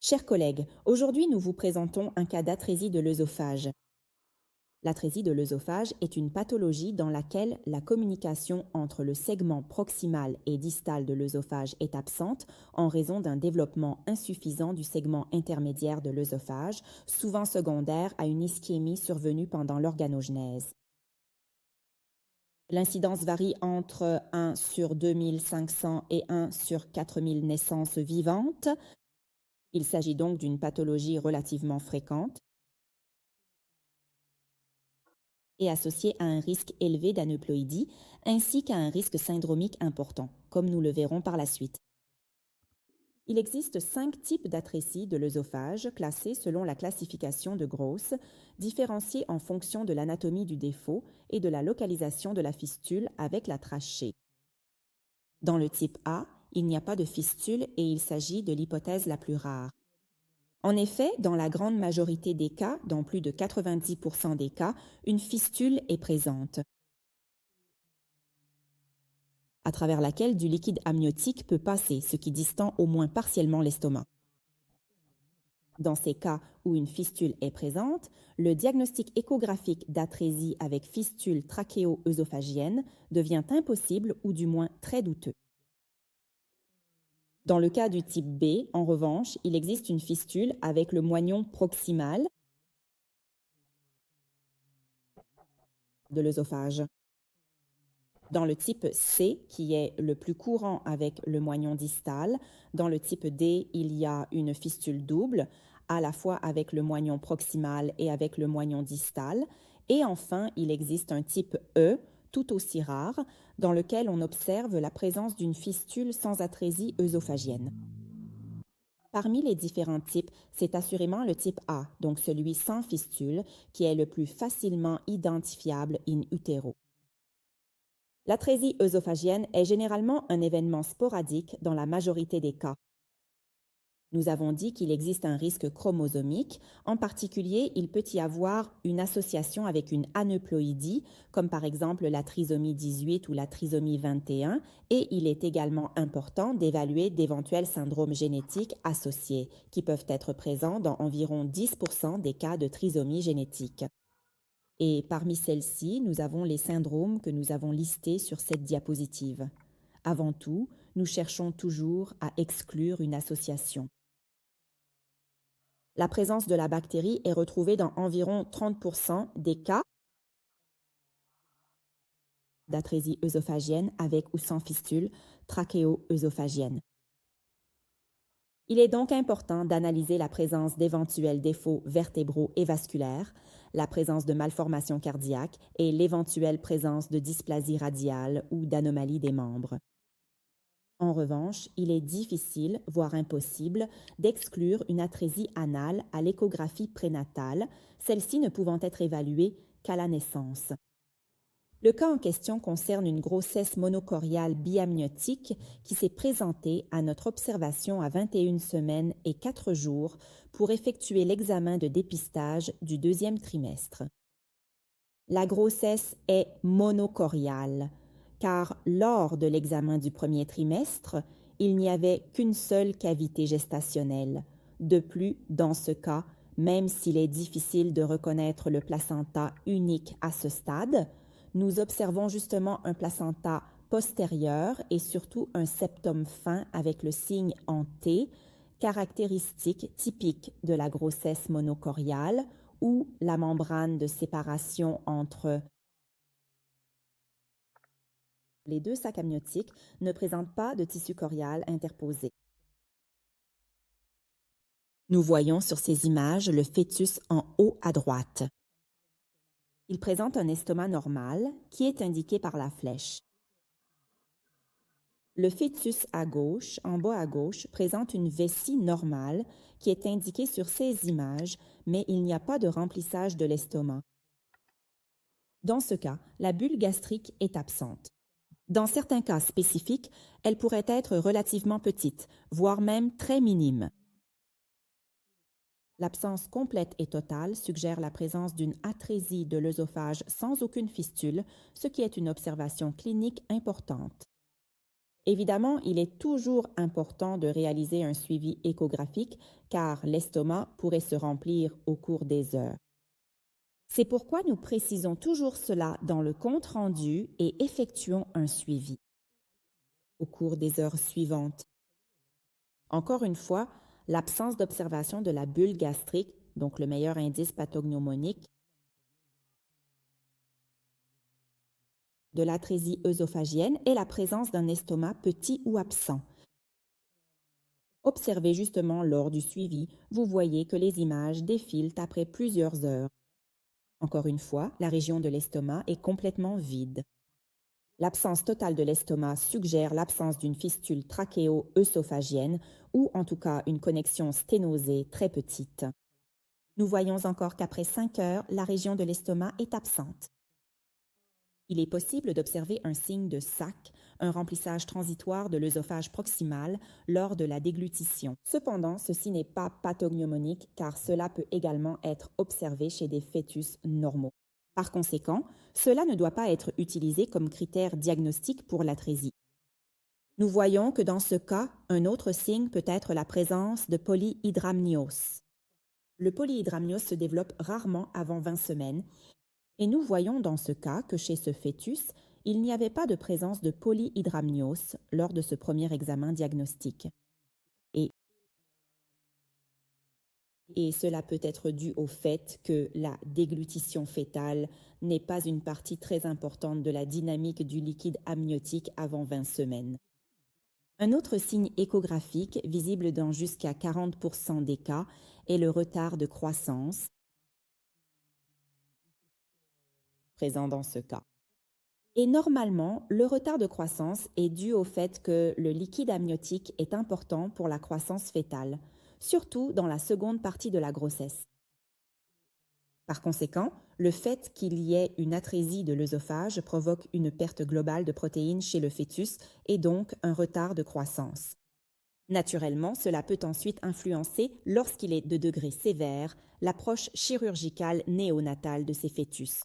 Chers collègues, aujourd'hui nous vous présentons un cas d'atrésie de l'œsophage. L'atrésie de l'œsophage est une pathologie dans laquelle la communication entre le segment proximal et distal de l'œsophage est absente en raison d'un développement insuffisant du segment intermédiaire de l'œsophage, souvent secondaire à une ischémie survenue pendant l'organogenèse. L'incidence varie entre 1 sur 2500 et 1 sur 4000 naissances vivantes. Il s'agit donc d'une pathologie relativement fréquente et associée à un risque élevé d'aneuploïdie, ainsi qu'à un risque syndromique important, comme nous le verrons par la suite. Il existe 5 types d'atrésie de l'œsophage classés selon la classification de Gross, différenciés en fonction de l'anatomie du défaut et de la localisation de la fistule avec la trachée. Dans le type A, il n'y a pas de fistule et il s'agit de l'hypothèse la plus rare. En effet, dans la grande majorité des cas, dans plus de 90% des cas, une fistule est présente, à travers laquelle du liquide amniotique peut passer, ce qui distend au moins partiellement l'estomac. Dans ces cas où une fistule est présente, le diagnostic échographique d'atrésie avec fistule trachéo-œsophagienne devient impossible ou du moins très douteux. Dans le cas du type B, en revanche, il existe une fistule avec le moignon proximal de l'œsophage. Dans le type C, qui est le plus courant avec le moignon distal, dans le type D, il y a une fistule double, à la fois avec le moignon proximal et avec le moignon distal. Et enfin, il existe un type E, tout aussi rare, dans lequel on observe la présence d'une fistule sans atrésie œsophagienne. Parmi les différents types, c'est assurément le type A, donc celui sans fistule, qui est le plus facilement identifiable in utero. L'atrésie œsophagienne est généralement un événement sporadique dans la majorité des cas. Nous avons dit qu'il existe un risque chromosomique. En particulier, il peut y avoir une association avec une aneuploïdie, comme par exemple la trisomie 18 ou la trisomie 21, et il est également important d'évaluer d'éventuels syndromes génétiques associés, qui peuvent être présents dans environ 10% des cas de trisomie génétique. Et parmi celles-ci, nous avons les syndromes que nous avons listés sur cette diapositive. Avant tout, nous cherchons toujours à exclure une association. La présence de la bactérie est retrouvée dans environ 30% des cas d'atrésie œsophagienne avec ou sans fistule trachéo-œsophagienne. Il est donc important d'analyser la présence d'éventuels défauts vertébraux et vasculaires, la présence de malformations cardiaques et l'éventuelle présence de dysplasie radiale ou d'anomalies des membres. En revanche, il est difficile, voire impossible, d'exclure une atrésie anale à l'échographie prénatale, celle-ci ne pouvant être évaluée qu'à la naissance. Le cas en question concerne une grossesse monocoriale biamniotique qui s'est présentée à notre observation à 21 semaines et 4 jours pour effectuer l'examen de dépistage du 2e trimestre. La grossesse est monocoriale, car lors de l'examen du 1er trimestre, il n'y avait qu'une seule cavité gestationnelle. De plus, dans ce cas, même s'il est difficile de reconnaître le placenta unique à ce stade, nous observons justement un placenta postérieur et surtout un septum fin avec le signe en T, caractéristique typique de la grossesse monocoriale, où la membrane de séparation entre les deux sacs amniotiques ne présente pas de tissu corial interposé. Nous voyons sur ces images le fœtus en haut à droite. Il présente un estomac normal qui est indiqué par la flèche. Le fœtus à gauche, en bas à gauche, présente une vessie normale qui est indiquée sur ces images, mais il n'y a pas de remplissage de l'estomac. Dans ce cas, la bulle gastrique est absente. Dans certains cas spécifiques, elle pourrait être relativement petite, voire même très minime. L'absence complète et totale suggère la présence d'une atrésie de l'œsophage sans aucune fistule, ce qui est une observation clinique importante. Évidemment, il est toujours important de réaliser un suivi échographique car l'estomac pourrait se remplir au cours des heures. C'est pourquoi nous précisons toujours cela dans le compte-rendu et effectuons un suivi au cours des heures suivantes. Encore une fois, l'absence d'observation de la bulle gastrique, donc le meilleur indice pathognomonique, de l'atrésie œsophagienne est la présence d'un estomac petit ou absent. Observez justement lors du suivi, vous voyez que les images défilent après plusieurs heures. Encore une fois, la région de l'estomac est complètement vide. L'absence totale de l'estomac suggère l'absence d'une fistule trachéo-œsophagienne ou en tout cas une connexion sténosée très petite. Nous voyons encore qu'après 5 heures, la région de l'estomac est absente. Il est possible d'observer un signe de sac, un remplissage transitoire de l'œsophage proximal lors de la déglutition. Cependant, ceci n'est pas pathognomonique car cela peut également être observé chez des fœtus normaux. Par conséquent, cela ne doit pas être utilisé comme critère diagnostique pour l'atrésie. Nous voyons que dans ce cas, un autre signe peut être la présence de polyhydramnios. Le polyhydramnios se développe rarement avant 20 semaines et nous voyons dans ce cas que chez ce fœtus, il n'y avait pas de présence de polyhydramnios lors de ce premier examen diagnostique. Et cela peut être dû au fait que la déglutition fœtale n'est pas une partie très importante de la dynamique du liquide amniotique avant 20 semaines. Un autre signe échographique, visible dans jusqu'à 40% des cas, est le retard de croissance, présent dans ce cas. Et normalement, le retard de croissance est dû au fait que le liquide amniotique est important pour la croissance fœtale, surtout dans la seconde partie de la grossesse. Par conséquent, le fait qu'il y ait une atrésie de l'œsophage provoque une perte globale de protéines chez le fœtus et donc un retard de croissance. Naturellement, cela peut ensuite influencer, lorsqu'il est de degré sévère, l'approche chirurgicale néonatale de ces fœtus.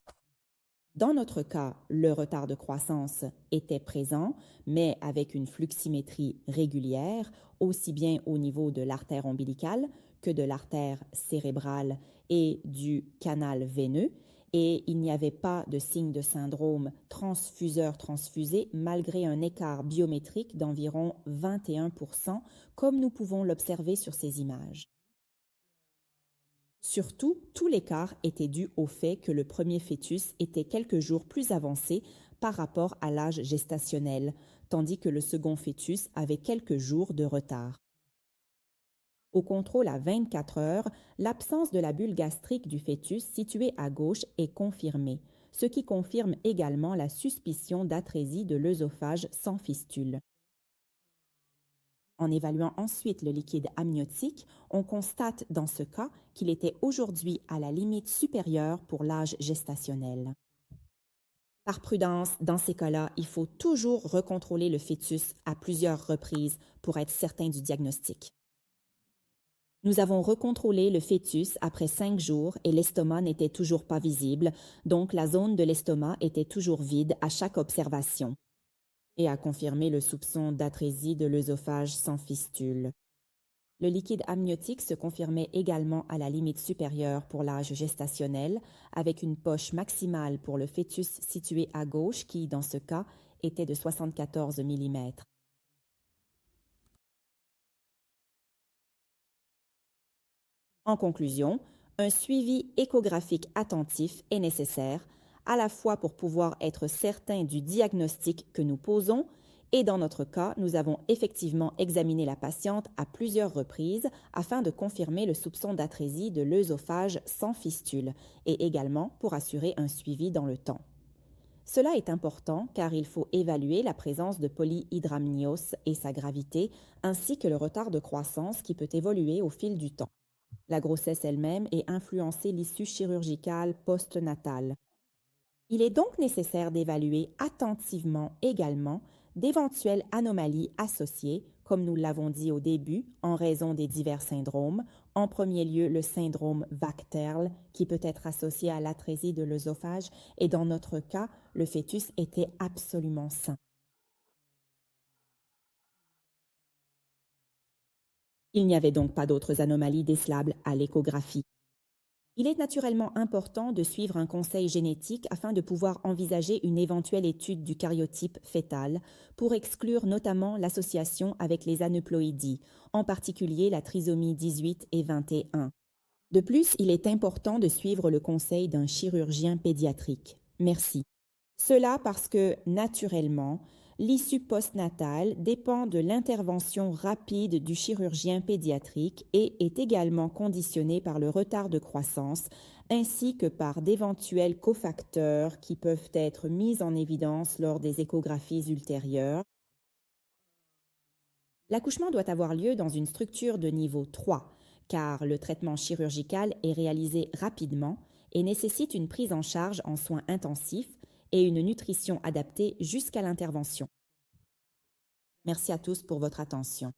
Dans notre cas, le retard de croissance était présent, mais avec une fluximétrie régulière, aussi bien au niveau de l'artère ombilicale que de l'artère cérébrale et du canal veineux, et il n'y avait pas de signe de syndrome transfuseur-transfusé malgré un écart biométrique d'environ 21%, comme nous pouvons l'observer sur ces images. Surtout, tout l'écart était dû au fait que le premier fœtus était quelques jours plus avancé par rapport à l'âge gestationnel, tandis que le second fœtus avait quelques jours de retard. Au contrôle à 24 heures, l'absence de la bulle gastrique du fœtus située à gauche est confirmée, ce qui confirme également la suspicion d'atrésie de l'œsophage sans fistule. En évaluant ensuite le liquide amniotique, on constate dans ce cas qu'il était aujourd'hui à la limite supérieure pour l'âge gestationnel. Par prudence, dans ces cas-là, il faut toujours recontrôler le fœtus à plusieurs reprises pour être certain du diagnostic. Nous avons recontrôlé le fœtus après 5 jours et l'estomac n'était toujours pas visible, donc la zone de l'estomac était toujours vide à chaque observation et a confirmé le soupçon d'atrésie de l'œsophage sans fistule. Le liquide amniotique se confirmait également à la limite supérieure pour l'âge gestationnel, avec une poche maximale pour le fœtus situé à gauche qui, dans ce cas, était de 74 mm. En conclusion, un suivi échographique attentif est nécessaire, à la fois pour pouvoir être certain du diagnostic que nous posons, et dans notre cas, nous avons effectivement examiné la patiente à plusieurs reprises afin de confirmer le soupçon d'atrésie de l'œsophage sans fistule, et également pour assurer un suivi dans le temps. Cela est important car il faut évaluer la présence de polyhydramnios et sa gravité, ainsi que le retard de croissance qui peut évoluer au fil du temps. La grossesse elle-même et influencer l'issue chirurgicale postnatale. Il est donc nécessaire d'évaluer attentivement également d'éventuelles anomalies associées, comme nous l'avons dit au début, en raison des divers syndromes. En premier lieu, le syndrome Bacterl, qui peut être associé à l'atrésie de l'œsophage, et dans notre cas, le fœtus était absolument sain. Il n'y avait donc pas d'autres anomalies décelables à l'échographie. Il est naturellement important de suivre un conseil génétique afin de pouvoir envisager une éventuelle étude du karyotype fœtal pour exclure notamment l'association avec les aneuploïdies, en particulier la trisomie 18 et 21. De plus, il est important de suivre le conseil d'un chirurgien pédiatrique. Merci. Cela parce que, naturellement, l'issue postnatale dépend de l'intervention rapide du chirurgien pédiatrique et est également conditionnée par le retard de croissance ainsi que par d'éventuels cofacteurs qui peuvent être mis en évidence lors des échographies ultérieures. L'accouchement doit avoir lieu dans une structure de niveau 3, car le traitement chirurgical est réalisé rapidement et nécessite une prise en charge en soins intensifs et une nutrition adaptée jusqu'à l'intervention. Merci à tous pour votre attention.